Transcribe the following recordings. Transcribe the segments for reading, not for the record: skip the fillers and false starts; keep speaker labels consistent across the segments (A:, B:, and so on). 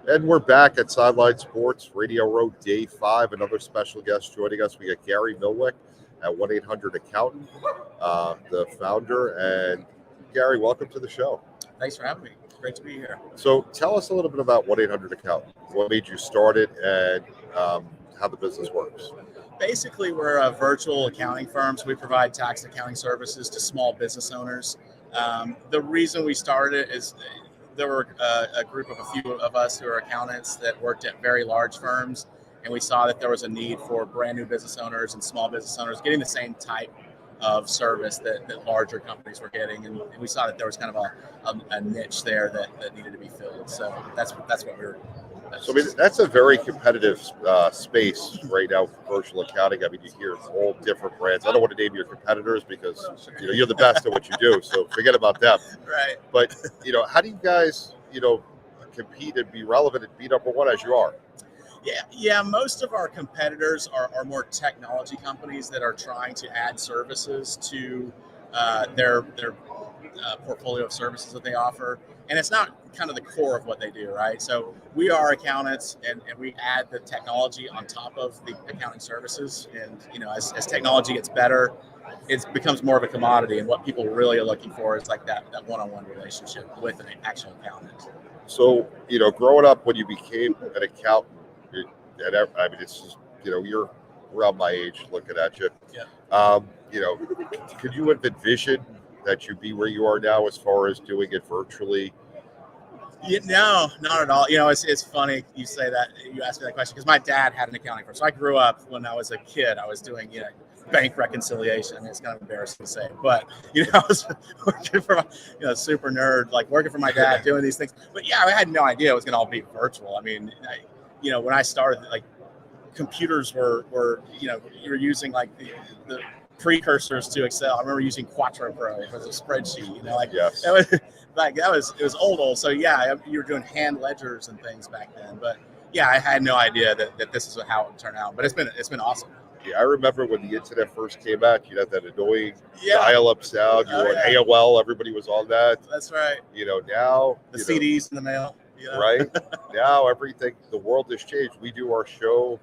A: And we're back at Sideline Sports Radio Row Day 5. Another special guest joining us. We got Gary Milwick at 1-800-ACCOUNTANT, the founder. And Gary, welcome to the show.
B: Thanks for having me. Great to be here.
A: So tell us a little bit about 1-800-ACCOUNTANT. What made you start it and how the business works?
B: Basically, we're a virtual accounting firm, so we provide tax accounting services to small business owners. The reason we started it is there were a group of a few of us who are accountants that worked at very large firms, and we saw that there was a need for brand new business owners and small business owners getting the same type of service that larger companies were getting, and we saw that there was kind of a niche there that needed to be filled. So that's what we were.
A: So I mean, that's a very competitive space right now for virtual accounting. I mean, you hear all different brands. I don't want to name your competitors because you're the best at what you do, so forget about them.
B: Right.
A: But how do you guys compete and be relevant and be number one as you are?
B: Yeah. Most of our competitors are more technology companies that are trying to add services to their portfolio of services that they offer, and it's not kind of the core of what they do, right? So we are accountants, and we add the technology on top of the accounting services, and as technology gets better, it becomes more of a commodity, and what people really are looking for is like that one-on-one relationship with an actual accountant.
A: So growing up, when you became an accountant, I mean, it's just you're around my age looking at you.
B: Yeah.
A: Could you have envisioned that you'd be where you are now as far as doing it virtually?
B: Yeah, no, not at all. It's funny you say that. You asked me that question because my dad had an accounting firm. So I grew up when I was a kid. I was doing bank reconciliation. I mean, it's kind of embarrassing to say, but I was working for super nerd, like working for my dad, doing these things. But yeah, I had no idea it was going to all be virtual. I mean, when I started, like computers were you were using like the precursors to Excel. I remember using Quattro Pro as a spreadsheet.
A: Yes.
B: It was old. So yeah, you were doing hand ledgers and things back then. But yeah, I had no idea that this is how it would turn out. But it's been awesome.
A: Yeah, I remember when the internet first came out, you had that annoying dial-up sound. You were on AOL. Everybody was on that.
B: That's right.
A: Now
B: the CDs in the mail.
A: Right now, the world has changed. We do our show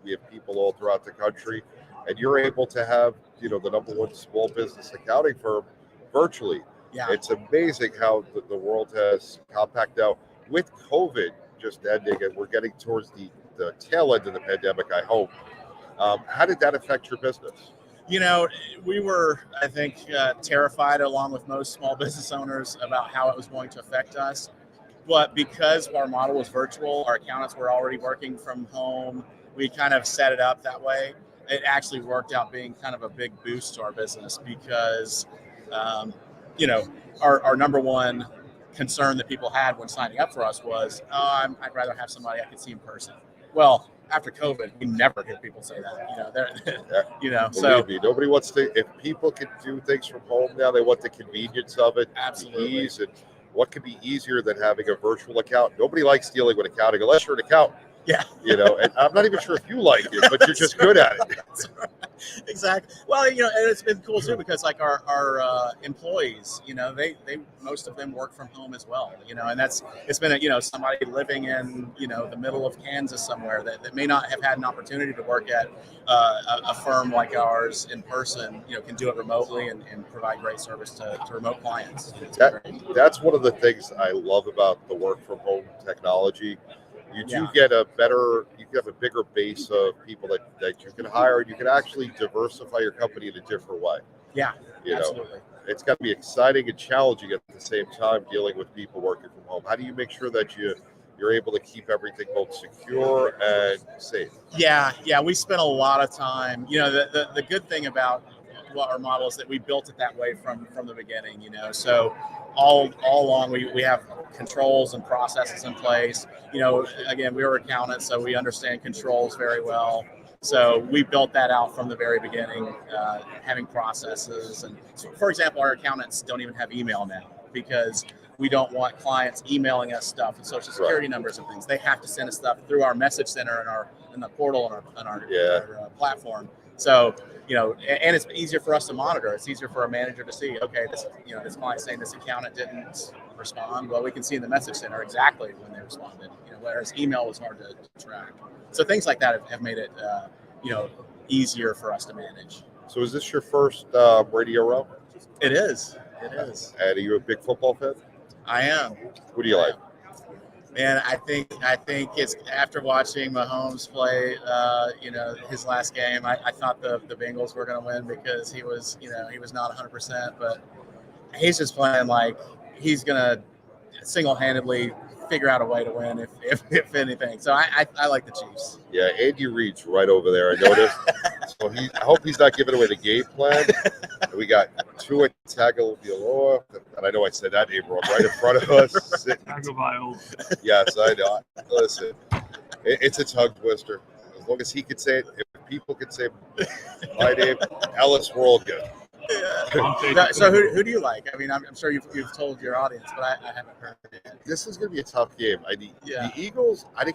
A: we have people all throughout the country, and you're able to have the number one small business accounting firm virtually.
B: Yeah.
A: It's amazing how the world has compacted out with COVID just ending, and we're getting towards the tail end of the pandemic, I hope. How did that affect your business?
B: We were, I think, terrified, along with most small business owners, about how it was going to affect us. But because our model was virtual, our accountants were already working from home. We kind of set it up that way. It actually worked out being kind of a big boost to our business because, our number one concern that people had when signing up for us was, I'd rather have somebody I could see in person. Well, after COVID, we never hear people say that. So
A: me, nobody wants to. If people can do things from home now, they want the convenience of it,
B: absolutely.
A: The ease, and what could be easier than having a virtual account? Nobody likes dealing with accounting unless you're an accountant.
B: Yeah.
A: And I'm not even sure if you like it, but you're just good at it.
B: That's right. Exactly. Well, and it's been cool too because like our employees, they most of them work from home as well, and it's been somebody living in the middle of Kansas somewhere that may not have had an opportunity to work at a firm like ours in person, can do it remotely and provide great service to remote clients.
A: That's one of the things I love about the work from home technology. You do get you have a bigger base of people that you can hire, and you can actually diversify your company in a different way.
B: Yeah, absolutely.
A: It's got to be exciting and challenging at the same time dealing with people working from home. How do you make sure that you're able to keep everything both secure and safe?
B: Yeah, we spent a lot of time. The good thing about our model is that we built it that way from the beginning. So all along we have controls and processes in place. Again, we were accountants, so we understand controls very well. So we built that out from the very beginning, having processes. And so, for example, our accountants don't even have email now because we don't want clients emailing us stuff and social security numbers and things. They have to send us stuff through our message center and in the portal and our platform. So, and it's easier for us to monitor. It's easier for our manager to see, okay, this client's saying this accountant didn't respond. Well, we can see in the message center exactly when they responded, whereas email was hard to track. So things like that have made it, easier for us to manage.
A: So is this your first Radio Row?
B: It is. It is.
A: And are you a big football fan?
B: I am.
A: Who do you like?
B: Man, I think it's after watching Mahomes play, his last game. I thought the Bengals were going to win because he was not 100%, but he's just playing like he's going to single-handedly figure out a way to win if anything. So I like the Chiefs.
A: Yeah, Andy Reid's right over there. I noticed. So I hope he's not giving away the game plan. We got Tua Tagovailoa, and I know I said that name wrong, right in front of us.
C: Tagovailoa.
A: Yes, I know. Listen, it's a tongue twister. As long as he could say it, if people could say my name, Ellis, we're all good.
B: Yeah. So who do you like? I mean, I'm sure you've told your audience, but I haven't heard it yet.
A: This is going to be a tough game. The Eagles, I know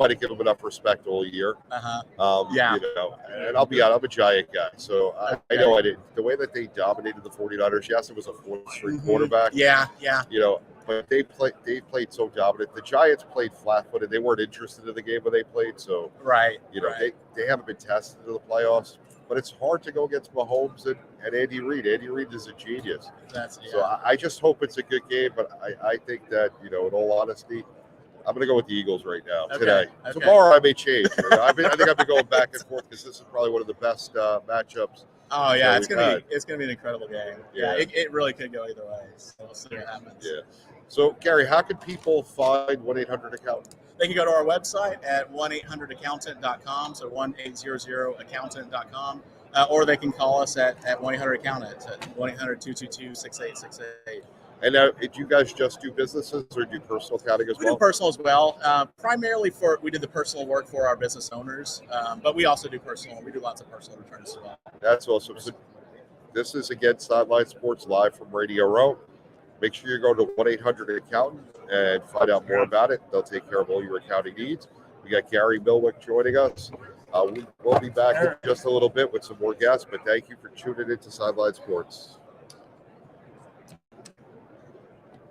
A: I didn't give them enough respect all year.
B: Yeah.
A: And I'll be out. I'm a Giant guy, so I know I didn't. The way that they dominated the 49ers, yes, it was a fourth-string quarterback.
B: Yeah.
A: But they played so dominant. The Giants played flat-footed. They weren't interested in the game when they played. So
B: right.
A: They haven't been tested in the playoffs. But it's hard to go against Mahomes and Andy Reid. Andy Reid is a genius. So I just hope it's a good game. But I think that, in all honesty, I'm going to go with the Eagles right now today. Okay. Tomorrow I may change. I think I've been going back and forth because this is probably one of the best matchups.
B: Oh yeah, it's gonna be an incredible game. Yeah, it really could go either way. So we'll see what happens.
A: Yeah. So Gary, how can people find 1-800-ACCOUNTANT?
B: They can go to our website at 1-800-ACCOUNTANT.com, so 1-800-ACCOUNTANT.com, or they can call us at 1-800-ACCOUNTANT at 1-800-222-6868.
A: And now, do you guys just do businesses or do personal accounting as well?
B: We do personal as well. Primarily we did the personal work for our business owners, but we also do personal. We do lots of personal returns as well.
A: That's awesome. So this is, again, Sideline Sports live from Radio Row. Make sure you go to 1-800-ACCOUNTANT and find out more about it. They'll take care of all your accounting needs. We got Gary Milwick joining us. We'll be back in just a little bit with some more guests, but thank you for tuning in to Sideline Sports.